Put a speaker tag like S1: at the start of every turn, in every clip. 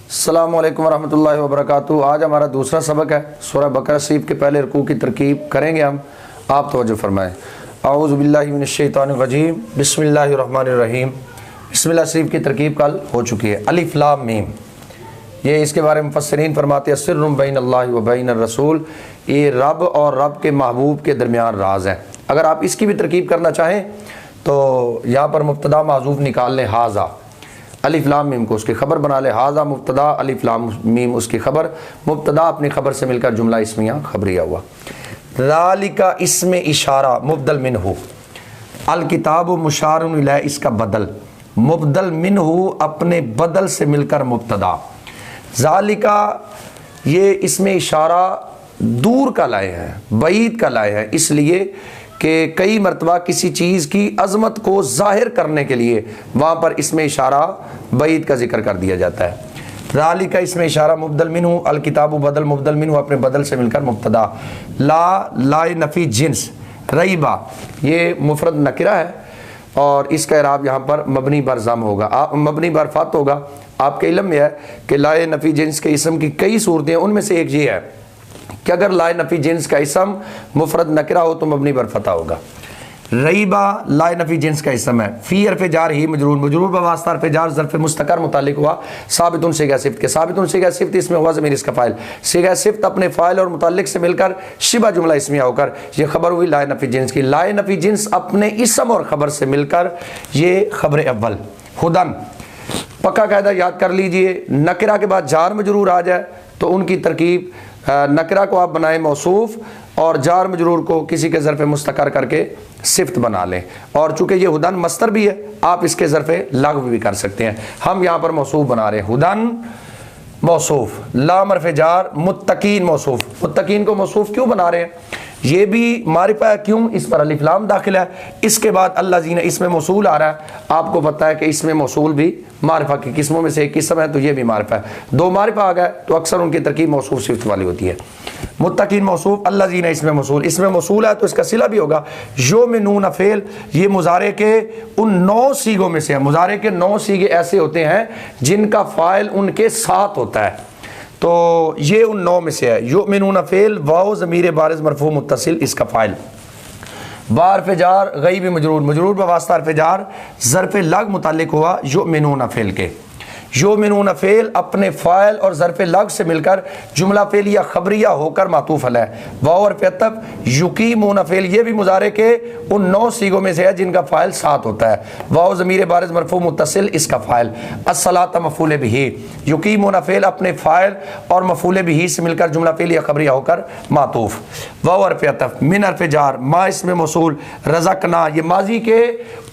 S1: अस्सलामु अलैकुम वरहमतुल्लाहि वबरकातुहू। आज हमारा दूसरा सबक है। सूरह बकरा शरीफ के पहले रुकू की तरकीब करेंगे हम। आप तवज्जो फरमाएँ। औज़ु बिल्लाहि मिनश शैतानिर रजीम, बिस्मिल्लाहिर रहमानिर रहीम। बिस्मिल्लाह शरीफ की तरकीब कल हो चुकी है। अलिफ लाम मीम, ये इसके बारे में मुफस्सिरीन फरमाते हैं सिर्रुम बैनल्लाहि व बैनर रसूल, ये रब और रब के महबूब के दरमियान राज है। अगर आप इसकी भी तरकीब करना चाहें तो यहाँ पर मुब्तदा माज़ूफ निकाल लें, हाजा अलिफ लाम मीम को उसकी खबर बना ले। हाजा मुब्तदा, अलिफ लाम मीम उसकी खबर, मुब्तदा अपनी खबर से मिलकर जुमला इसमिया खबरिया हुआ। ज़ालिका इसमें इशारा मुबदल मिन्हु, अल किताब मुशारुन इलैह इसका बदल, मुबदल मिन्हु अपने बदल से मिलकर मुब्तदा। ज़ालिका ये इसमें इशारा दूर का लाए है, बईद का लाए है, इसलिए कि कई मरतबा किसी चीज़ की अज़मत को ज़ाहिर करने के लिए वहाँ पर इसमें इशारा बईद का जिक्र कर दिया जाता है। ज़ालिका इसमें इशारा मुबदल मिन्हु, अल किताबु बदल, मुबदल मिन्हु अपने बदल से मिलकर मुब्तदा। ला नफ़ी जिन्स, रईबा ये मुफरद नकिरा है और इसका इराब यहाँ पर मबनी बर ज़म होगा, आप मबनी बर फत होगा। आपके इल्म में है कि लाए नफ़ी जिन्स के इसम की कई सूरतें, उनमें से एक ये है कि अगर लाए नफ़ी जिन्स का इसम मुफरद नकरा हो तो मबनी बर फता होगा। रईबा लाए नफ़ी जिन्स का इसम है। फ़ी हरफ़ जार ही मजरूर, मजरूर बवास्ता हरफ़ जार ज़र्फ़ मुस्तकर मुतालिक हुआ साबितुन सिगा सिफ़्त के, साबितुन सिगा सिफ़्त इसमें हुआ ज़मीर इसका फ़ाइल, सिगा सिफ़्त अपने फ़ाइल और मुतालिक से मिलकर शिबा जुमला इसमिया होकर ये खबर हुई लाए नफ़ी जिन्स की। लाए नफ़ी जिन्स अपने इसम और ख़बर से मिलकर ये खबर अव्वल। हुदन पक्का कायदा याद कर लीजिए, नकरा के बाद जार मजरूर आ जाए तो उनकी तरकीब नकरा को आप बनाएं मौसूफ और जार मजरूर को किसी के ज़र्फ़ मुस्तकर करके सिफ्त बना लें। और चूँकि ये हुदन मस्तर भी है, आप इसके ज़र्फ़ लग़्व भी कर सकते हैं। हम यहाँ पर मौसूफ बना रहे हैं, हुदन मौसूफ, ला मरफ़े जार, मुत्तकीन मौसूफ। मुत्तकीन को मौसूफ क्यों बना रहे हैं? ये भी मारिफा है, क्यों? इस पर अलिफ लाम दाखिल है। इसके बाद अल्लाज़ीना इसमें मौसूल आ रहा है। आपको पता है कि इसमें मौसूल भी मारिफा की किस्मों में से एक किस्म है, तो ये भी मारिफा है। दो मारिफा आ गए तो अक्सर उनकी तरकीब मौसूफ सिफ्त वाली होती है। मुत्तकीन मौसूफ, अल्लाज़ीना इसमें मौसूल, इसमें मौसूल है तो इसका सिला भी होगा। जो में नून फेल, ये मुजारे के उन 9 सीगों में से है। मुजारे के 9 सीगे ऐसे होते हैं जिनका फ़ाइल उनके साथ होता है, तो ये उन 9 में से है। युमिनून फेल वाओ ज़मीर बारिज़ मरफू मुत्तसिल इसका फ़ाइल। बारफ़ जार गईब मजरूर, मजरूर बवास्ता हरफ़ जार ज़र्फ़ लग मुताल्लिक हुआ युमिनून फेल के। युमिनून फेल अपने फ़ाइल और ज़र्फ़ लग से मिलकर जुमला फेल या खबरिया होकर मातूफ़ अलैह। वाओ और तब युकीमून फेल, ये भी मुजारे के उन 9 सीगों में से है जिनका फ़ाइल साथ होता है। वाओ ज़मीर बारिज़ मरफू मुत्तसिल इसका फ़ाइल। अस्सलात मफ़ूल बिही, युकीमून फेल अपने फ़ाइल और मफ़ूल बिही से मिलकर जुमला फेल या खबरिया होकर मातूफ़। वाओ और तब मिन हरफ़ जार मा इसमें मौसूल, रज़क़ना ये माजी के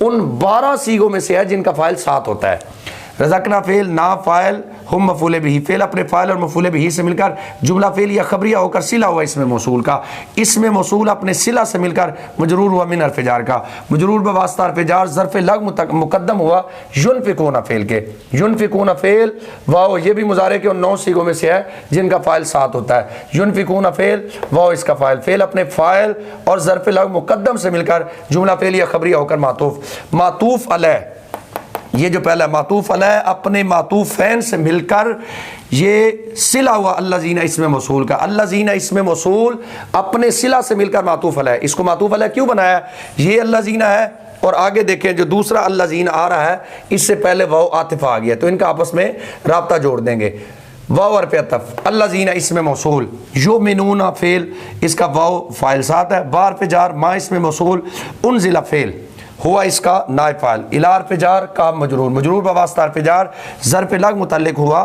S1: उन 12 सीगों में से है जिनका फ़ाइल साथ होता है। रज़क़ना फेल ना फ़ाइल, हम मफ़ूल बिही फेल अपने फ़ाइल और मफ़ूल बिही से मिलकर जुमला फेल या खबरिया होकर सिला हुआ इसमें मौसूल का। इसमें मौसूल अपने सिला से मिलकर मजरूर हुआ मिन हरफ़ जार का। मजरूर बवास्ता हरफ़ जार ज़र्फ़ लग मुक़द्दम हुआ युनफ़िकून फेल के। युनफ़िकून फेल वाओ ये भी मुजारे के उन 9 सीगों में से है जिनका फ़ाइल साथ होता है। युनफ़िकून फेल वाओ इसका फ़ाइल, फेल अपने फ़ाइल और ज़र्फ़ लग मुक़द्दम से मिलकर जुमला फेल या खबरिया होकर मातूफ़। मातूफ़ अलैह, ये जो पहला मातूफ़ अलैह अपने मातूफ़ैन से मिलकर ये सिला हुआ अल्लाज़ीना इसमें मौसूल का। अल्लाज़ीना इसमें मौसूल अपने सिला से मिलकर मातूफ़ अलैह। इसको मातूफ़ अलैह क्यों बनाया? ये अल्लाज़ीना है और आगे देखें जो दूसरा अल्लाज़ीना आ रहा है इससे पहले वाओ आतिफ़ा आ गया, तो इनका आपस में राब्ता जोड़ देंगे। वाओ और तफ अल्लाज़ीना इसमें मौसूल, युमिनून फेल इसका वाओ फ़ाइल साथ है। बार पे जार मा इसमें मौसूल, उनज़िला फेल हुआ इसका नायब फ़ाइल। इला हरफ़ जार का मजरूर, मजरूर बवास्ता हरफ़ जार ज़र्फ़ लग मुताल्लिक हुआ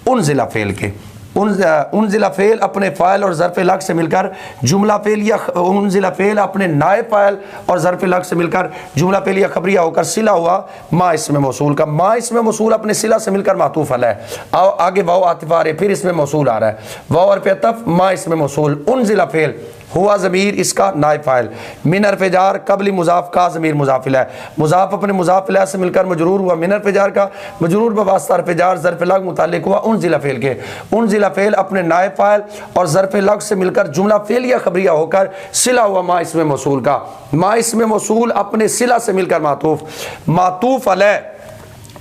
S1: उनज़िला फेल के। उनज़िला फेल अपने फ़ाइल और ज़र्फ़ लग से मिलकर जुमला फेल या उनज़िला फेल अपने नायब फ़ाइल और ज़र्फ़ लग से मिलकर जुमला फेल या खबरिया होकर सिला हुआ मा इसमें मौसूल का। मा इसमें मौसूल अपने सिला से मिलकर मातूफ़ अलैह। आओ आगे वाओ आतिफ़ा आ रहे, फिर इसमें मौसूल आ रहा है। वाओ और तफ मा इसमें मौसूल, उनज़िला फेल हुआ ज़मीर इसका नायब फ़ाइल। मिन हरफ़ जार कबली मुज़ाफ़ का ज़मीर मुज़ाफ़ इलैह, मुज़ाफ़ अपने मुज़ाफ़ इलैह से मिलकर मजरूर हुआ मिन हरफ़ जार का। मजरूर बवास्ता हरफ़ जार ज़र्फ़ लग मुताल्लिक हुआ उनज़िला फेल के। उनज़िला फेल अपने नायब फ़ाइल और ज़र्फ़ लग से मिलकर जुमला फेल या खबरिया होकर सिला हुआ मा इसमें मौसूल का। मा इसमें मौसूल अपने सिला से मिलकर मातूफ़। मातूफ़ अलैह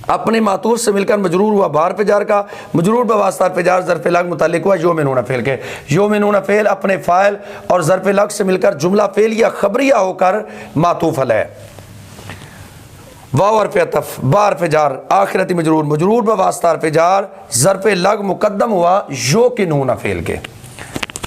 S1: अपने मातूफ से मिलकर मजरूर हुआ बार पे जार का, मजरूर बवास्ता पे जार ज़र्फ़ लग मुतालिक हुआ योमिनूना फ़ेल के। योमिनूना फ़ेल अपने फ़ाइल और ज़र्फ़ लग से मिलकर जुमला फ़ेल या खबरिया होकर मातूफ अलैह। वाव हर्फ़ अतफ़ बार पे जार आखिरती मजरूर, मजरूर बवास्ता पे जार ज़र्फ़ लग मुकद्दम हुआ योकिनूना फ़ेल के।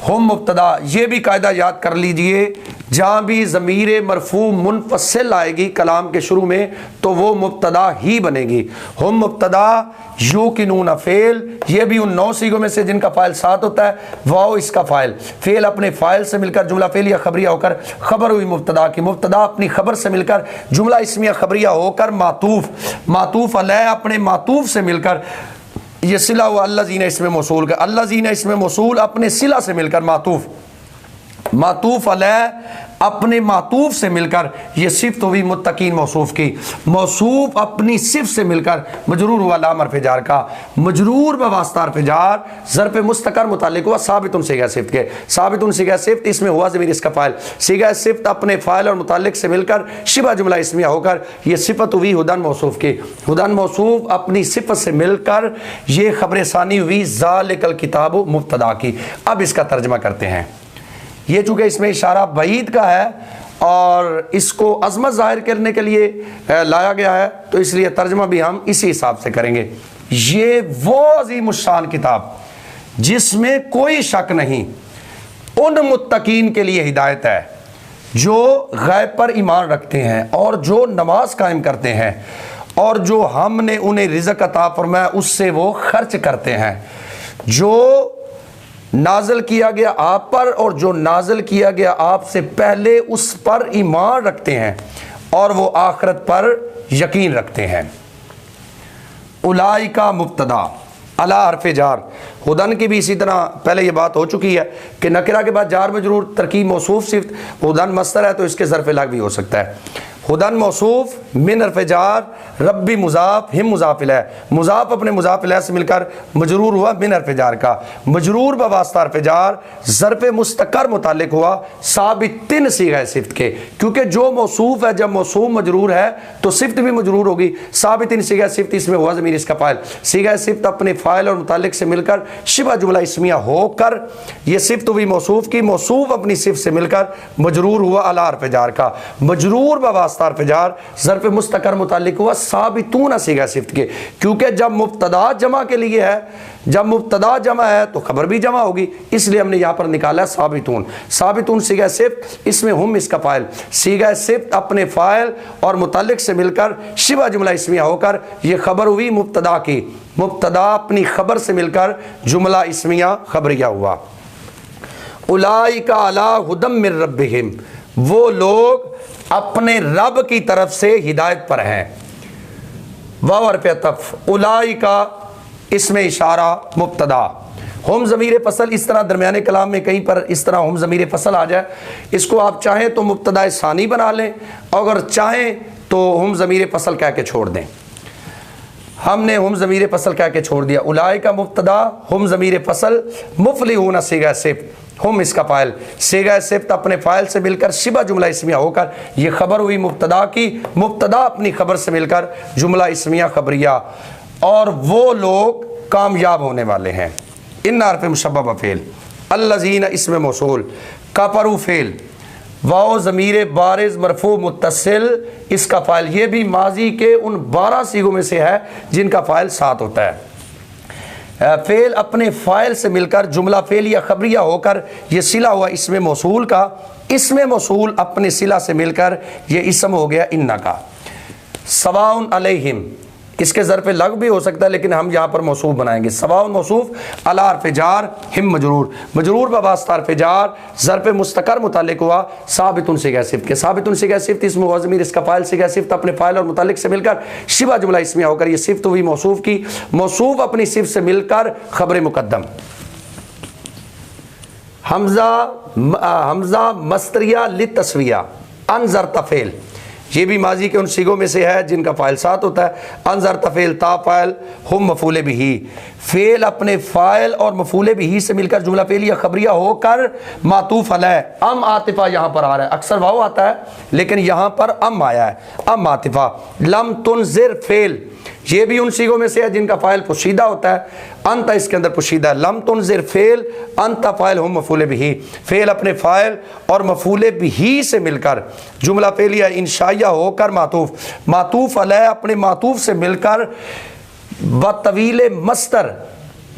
S1: हम मुब्तदा, ये भी कायदा याद कर लीजिए, जहाँ भी ज़मीर मरफू मुनफसिल आएगी कलाम के शुरू में तो वो मुब्तदा ही बनेगी। हम मुब्तदा युकिनूना फ़ेल, ये भी उन 9 सीगों में से जिनका फ़ाइल 7 होता है। वाओ इसका फ़ाइल, फ़ेल अपने फ़ाइल से मिलकर जुमला फ़ेल या खबरिया होकर खबर हुई मुब्तदा की, मुब्तदा अपनी खबर से मिलकर जुमला इस्मिया खबरिया होकर मातूफ, मातूफ अलैह अपने मातूफ से मिलकर ये सिला हुआ अल्लाज़ीना इसमें मौसूल का, अल्लाज़ीना इसमें मौसूल अपने सिला से मिलकर मातूफ, मातूफ अलैह अपने मातूफ से मिलकर ये सिफ्त हुई मुत्तकीन मौसूफ की, मौसूफ अपनी सिफ्त से मिलकर मजरूर हुआ लाम हर्फ़ जार का, मजरूर बवास्ता हर्फ़ जार ज़र्फ़ मुस्तकर मुतालिक हुआ साबितुन सिगा सिफ्त के। साबितुन सिगा सिफ्त इसमें हुआ ज़मीर इसका फ़ाइल, सिगा सिफ्त अपने फ़ाइल और मुतालिक से मिलकर शिबा जुमला इसमिया होकर ये सिफत हुई हुदन मौसूफ की, हुदन मौसूफ अपनी सिफत से मिलकर ये खबर सानी हुई ज़ालिकल किताब मुब्तदा की। अब इसका तर्जमा करते हैं। ये चूँकि इसमें इशारा बईद का है और इसको अज़मत ज़ाहिर करने के लिए लाया गया है, तो इसलिए तर्जमा भी हम इसी हिसाब से करेंगे। ये वो अज़ीमुश्शान किताब जिसमें कोई शक नहीं उन मुत्तकीन के लिए हिदायत है जो गैब पर ईमान रखते हैं और जो नमाज कायम करते हैं और जो हमने उन्हें रिज़्क़ अता फरमाया उससे वो खर्च करते हैं, जो नाज़िल किया गया आप पर और जो नाज़िल किया गया आपसे पहले उस पर ईमान रखते हैं और वो आखिरत पर यकीन रखते हैं। उलाइका मुब्तदा अला हर्फ़ जार, हुदन की भी इसी तरह पहले ये बात हो चुकी है कि नकिरा के बाद जार मजरूर तरकीब मौसूफ सिफ्त, हुदन मस्तर है तो इसके ज़र्फ़ लग भी हो सकता है। हुदन मौसूफ मिन हर्फ़ जार रब्बी मुज़ाफ हिम मुज़ाफ इलैह, मुज़ाफ अपने मुज़ाफ इलैह से मिलकर मजरूर हुआ मिन हर्फ़ जार का, मजरूर बवास्ता हर्फ़ जार ज़र्फ़ मुस्तकर मुतालिक हुआ साबितिन सीगा सिफ्त के, क्योंकि जो मौसूफ है जब मौसूफ मजरूर है तो सिफ्त भी मजरूर होगी। साबितिन सीगा सिफ्त इसमें हुआ ज़मीर इसका फ़ाइल, सीगा सिफ्त अपने फ़ाइल और मुतालिक से मिलकर शिबा जुमला इस्मिया होकर यह सिफ्त हुई मौसूफ की, मौसूफ अपनी सिफ्त से मिलकर मजरूर हुआ अला हर्फ़ जार का, मजरूर बवास्ता हर्फ़ जार ज़र्फ़ मुस्तकर मुतालिक हुआ साबितून सीगा सिफ्त के, क्योंकि जब मुब्तदा जमा के लिए है, जब मुब्तदा जमा है तो खबर भी जमा होगी, इसलिए हमने यहाँ पर निकाला साबितून। साबितून सीगा सिफ्त इसमें हम इसका फ़ाइल, सीगा सिफ्त अपने फ़ाइल और मुतालिक से मिलकर शिबा जुमला इस्मिया होकर यह खबर हुई मुब्तदा की, मुब्तदा अपनी खबर से मिलकर जुमला इस्मिया खबरिया हुआ। उलाइका अला हुदम मिर रब्बिहिम, वो लोग अपने रब की तरफ से हिदायत पर हैं। वाव हर्फ़ अतफ़ उलाइका इसमें इशारा मुब्तदा, हम ज़मीर फ़सल इस तरह दरमियाने कलाम में कहीं पर इस तरह हम ज़मीर फ़सल आ जाए, इसको आप चाहें तो मुब्तदा सानी बना लें, अगर चाहें तो हम ज़मीर फ़सल कह के छोड़ दें। हमने हम ज़मीर फ़सल कह के छोड़ दिया, उलाइका मुब्तदा हम ज़मीर फ़सल मुफ़लिहून सीगा सिफ्त, हम इसका फ़ाइल, सीगा सिफ्त अपने फ़ाइल से मिलकर शिबा जुमला इस्मिया होकर यह खबर हुई मुब्तदा की, मुब्तदा अपनी खबर से मिलकर जुमला इस्मिया खबरिया, और वो लोग कामयाब होने वाले हैं। इन हर्फ़ मुशब्बह फ़ेल, अल्लज़ीना इसमें मौसूल, कफरू फ़ेल, वाओ ज़मीर बारिज़ मरफू मुत्तसिल इसका फ़ाइल, ये भी माजी के उन 12 सीगों में से है जिनका फ़ाइल 7 होता है। फ़ेल अपने फ़ाइल से मिलकर जुमला फ़ेल या खबरिया होकर ये सिला हुआ इसमें मौसूल का, इसमें मौसूल अपने सिला से मिलकर ये इसम हो गया इन्ना का। सवाउन अलैहिम इसके ज़र्फ़ लग भी हो सकता है लेकिन हम यहाँ पर मौसूफ बनाएंगे। सवाउन मौसूफ अला हर्फ़ जार हिम मजरूर, मजरूर बवास्ता हर्फ़ जार ज़र्फ़ मुस्तकर मुतालिक हुआ साबितुन सीगा सिफ्त के, साबितुन सीगा सिफ्त इसमें हुआ ज़मीर इसका फ़ाइल, सीगा सिफ्त अपने फ़ाइल और मुतालिक से मिलकर शिबा जुमला इस्मिया होकर ये सिफ्त हुई मौसूफ की, मौसूफ अपनी सिफ्त से मिलकर खबर मुक़द्दम। हमज़ा मस्तरिया लित तस्विया अनज़र तफ़ेल, ये भी माजी के उन सीगों में से है जिनका फ़ाइल 7 होता है। अनज़र तफ़ेल ता फ़ाइल हम मफ़ूले बिही, फ़ेल अपने फ़ाइल और मफ़ूले बिही से मिलकर जुमला फ़ेल या खबरिया होकर मातूफ़ अलैह, अम आतिफ़ा यहाँ पर आ रहा है, अक्सर वाव आता है लेकिन यहाँ पर अम आया है, अम आतिफ़ा। लम तुनज़िर फ़ेल ये भी उन सीगों में से है जिनका फ़ाइल पोशीदा होता है। अंत इसके अंदर पोशीदा है। लम तुनज़िर फ़ेल, अंत फ़ाइल हम मफ़ूल बिही, फ़ेल अपने फ़ाइल और मफ़ूल बिही से मिलकर जुमला फ़ेलिया इंशाइया होकर मातूफ़, मातूफ़ अलैह अपने मातूफ़ से मिलकर बतवील मस्तर,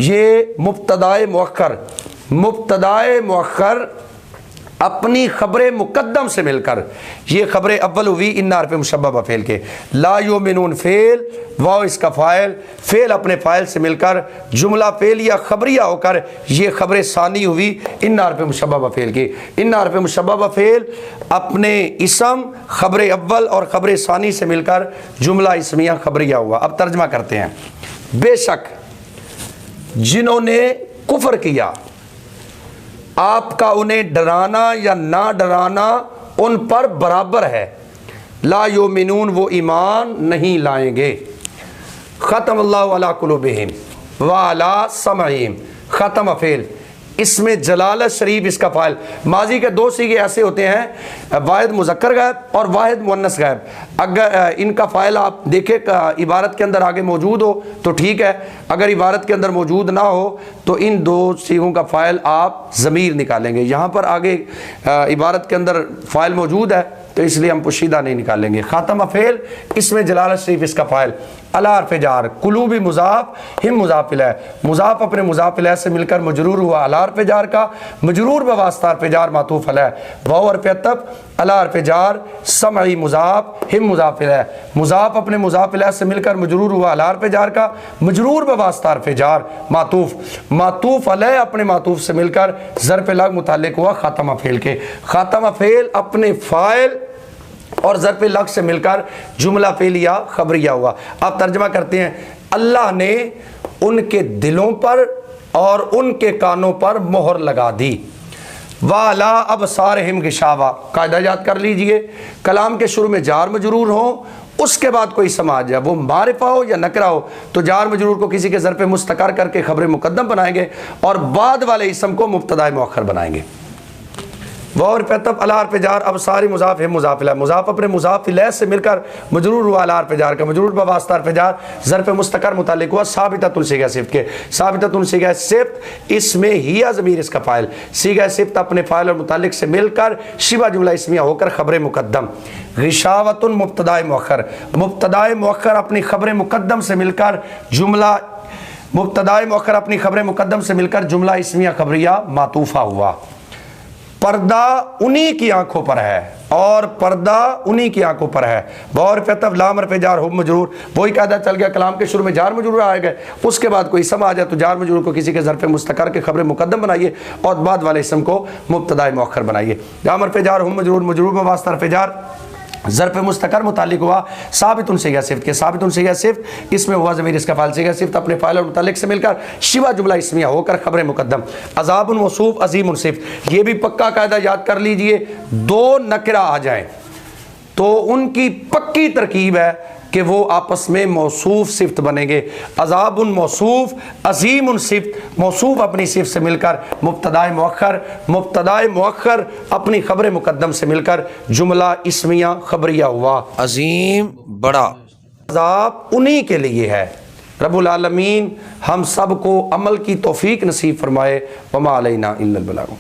S1: ये मुब्तदाए मुअक्खर, मुब्तदाए मुअक्खर अपनी ख़बर मुक़द्दम से मिलकर, ये ख़बर अव्वल हुई इन हर्फ़ मुशब्बह फ़ेल के। ला युमिनून फ़ेल, वाव इसका फ़ाइल, फ़ेल अपने फ़ाइल से मिलकर जुमला फ़ेलिया ख़बरिया होकर ये ख़बर सानी हुई इन हर्फ़ मुशब्बह फ़ेल के। इन हर्फ़ मुशब्बह फ़ेल अपने इसम ख़बर अव्वल और ख़बर सानी से मिलकर जुमला इसमिया ख़बरिया हुआ। अब तर्जमा करते हैं। बेशक जिन्होंने कुफ़र किया, आपका उन्हें डराना या ना डराना उन पर बराबर है। ला युमिनून, वो ईमान नहीं लाएंगे। ख़त्म अल्लाहु अला कुलूबिहिम व अला समइहिम, ख़त्म फ़ेल, इसमें जलालत शरीफ इसका फ़ाइल। माजी के दो सीगे ऐसे होते हैं, वाहिद मुज़क्कर गायब और वाहिद मुअन्नस गायब। अगर इनका फ़ाइल आप देखें इबारत के अंदर आगे मौजूद हो तो ठीक है, अगर इबारत के अंदर मौजूद ना हो तो इन दो सीगों का फ़ाइल आप ज़मीर निकालेंगे। यहाँ पर आगे इबारत के अंदर फ़ाइल मौजूद है तो इसलिए हम पोशीदा नहीं निकालेंगे। ख़ातम फ़ेल, इसमें जलालत शरीफ इसका फ़ाइल। अला हर्फ़ जार, कुलूबी मुज़ाफ़, हिम मुज़ाफ़ इलैह, मुज़ाफ़ अपने मुज़ाफ़ इलैह से मिलकर मजरूर हुआ अला हर्फ़ जार का, मजरूर बवास्ता हर्फ़ जार मातूफ़ अलैह, वाव हर्फ़ अतफ़, अला हर्फ़ जार, समई मुज़ाफ़, हिम मुज़ाफ़ इलैह, मुज़ाफ़ अपने मुज़ाफ़ इलैह से मिलकर मजरूर हुआ अला हर्फ़ जार का, मजरूर बवास्ता हर्फ़ जार मातूफ़, मातूफ़ अलैह अपने मातूफ़ से मिलकर ज़र्फ़ लग मुताल्लिक़ हुआ ख़ातम फ़ेल के। ख़ातम फ़ेल अपने फ़ाइल और ज़र्फ़ लग से मिलकर जुमला फ़ेलिया ख़बरिया हुआ। अब तर्जमा करते हैं। अल्लाह ने उनके दिलों पर और उनके कानों पर मोहर लगा दी। वाला अब सारे हिम गिशावा, कायदा याद कर लीजिए, कलाम के शुरू में जार मजरूर हो, उसके बाद कोई इसम आ जाए, वो मारिफा हो या नकरा हो, तो जार मजरूर को किसी के ज़र्फ़ मुस्तकर करके ख़बर मुक़द्दम बनाएंगे और बाद वाले इसम को मुब्तदा मुअख्खर बनाएंगे। और पैतब अला हर्फ़ जार, अब सारी मुज़ाफ़ है मुज़ाफ़ इलैह, मुज़ाफ़ अपने मुज़ाफ़ इलैह से मिलकर मजरूर हुआ अला हर्फ़ जार का, मजरूर बवास्ता हर्फ़ जार ज़र्फ़ मुस्तकर मुताल्लिक़ हुआ साबिततुन सीगा सिफ़्त के। साबिततुन सीगा सिफ़्त, इसमें हिया ज़मीर इसका फ़ाइल, सीगा सिफ़्त अपने फ़ाइल और मुताल्लिक़ से मिलकर शिबा जुमला इसमिया होकर ख़बर मुक़द्दम। गिशावतुन मुब्तदाए मुअख्खर, मुब्तदाए मुअख्खर अपनी ख़बर मुक़द्दम से मिलकर जुमला, मुब्तदाए मुअख्खर अपनी ख़बर मुक़द्दम से मिलकर जुमला इसमिया ख़बरिया मातूफ़ा हुआ। पर्दा उन्हीं की आंखों पर है और पर्दा उन्हीं की आंखों पर है। बौर फतफ लाम हर्फ़ जार हुब मजरूर, वही कायदा चल गया, कलाम के शुरू में जार मजरूर आएगा, उसके बाद कोई इसम आ जाए तो जार मजरूर को किसी के ज़र्फ़ मुस्तकर के ख़बर मुक़द्दम बनाइए और बाद वाले इसम को मुब्तदा मुअख्खर बनाइए। लाम हर्फ़ जार हुब मजरूर, मजरूर में वास्ता हर्फ़ जार ज़र्फ़ मुस्तकर मुताल्लिक़ हुआ साबितुन सीगा सिफ़्त के। साबितुन सीगा सिफ़्त, इसमें हुआ ज़मीर इसका फ़ाइल, सीगा सिफ़्त अपने फ़ाइल और मुताल्लिक़ से मिलकर शिवा जुमला इसमिया होकर ख़बर मुक़द्दम। अज़ाबुन मौसूफ़ अज़ीमुन सिफ़्त, ये भी पक्का कायदा याद कर लीजिए, दो नकरा आ जाए तो उनकी पक्की तरकीब है कि वो आपस में मौसूफ़ सिफ़्त बनेंगे। अज़ाबुन मौसूफ़, अज़ीमुन सिफ़्त, मौसूफ़ अपनी सिफ़्त से मिलकर मुब्तदाए मुअख्खर, मुब्तदाए मुअख्खर अपनी ख़बर मुक़द्दम से मिलकर जुमला इस्मिया ख़बरिया हुआ। अज़ीम बड़ा, अज़ाब उन्हीं के लिए है। रब्बुल आलमीन हम सब को अमल की तौफ़ीक नसीब फरमाए। वमा अलैना इल्लल बलाग।